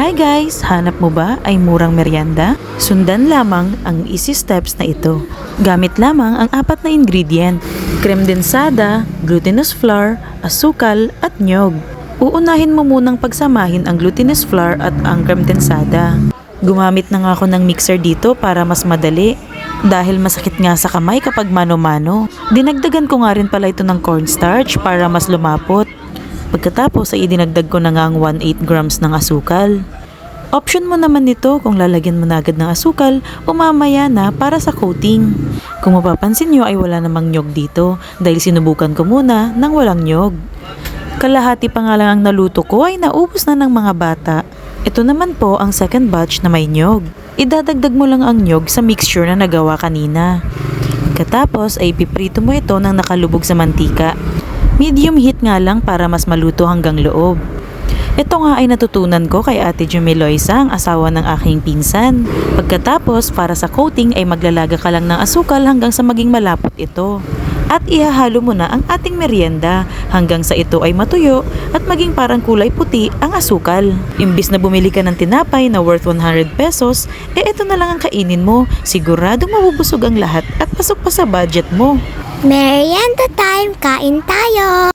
Hi guys! Hanap mo ba ay murang merienda? Sundan lamang ang easy steps na ito. Gamit lamang ang 4 na ingredient: creme densada, glutinous flour, asukal at nyog. Uunahin mo munang pagsamahin ang glutinous flour at ang creme densada. Gumamit na nga ako ng mixer dito para mas madali. Dahil masakit nga sa kamay kapag mano-mano. Dinagdagan ko nga rin pala ito ng cornstarch para mas lumapot. Pagkatapos ay idinagdag ko na nga ang 1/8 grams ng asukal. Option mo naman nito kung lalagyan mo na agad ng asukal o mamaya na para sa coating. Kung mapapansin nyo ay wala namang nyog dito dahil sinubukan ko muna nang walang nyog. Kalahati pa nga lang ang naluto ko ay naubos na ng mga bata. Ito naman po ang second batch na may nyog. Idadagdag mo lang ang nyog sa mixture na nagawa kanina. Katapos ay ipiprito mo ito nang nakalubog sa mantika. Medium heat nga lang para mas maluto hanggang loob. Ito nga ay natutunan ko kay Ate Jumeloisa, ang asawa ng aking pinsan. Pagkatapos, para sa coating ay maglalaga ka lang ng asukal hanggang sa maging malapot ito. At ihahalo mo na ang ating merienda hanggang sa ito ay matuyo at maging parang kulay puti ang asukal. Imbis na bumili ka ng tinapay na worth 100 pesos, ito na lang ang kainin mo. Siguradong mabubusog ang lahat at pasok pa sa budget mo. Merienda time, kain tayo!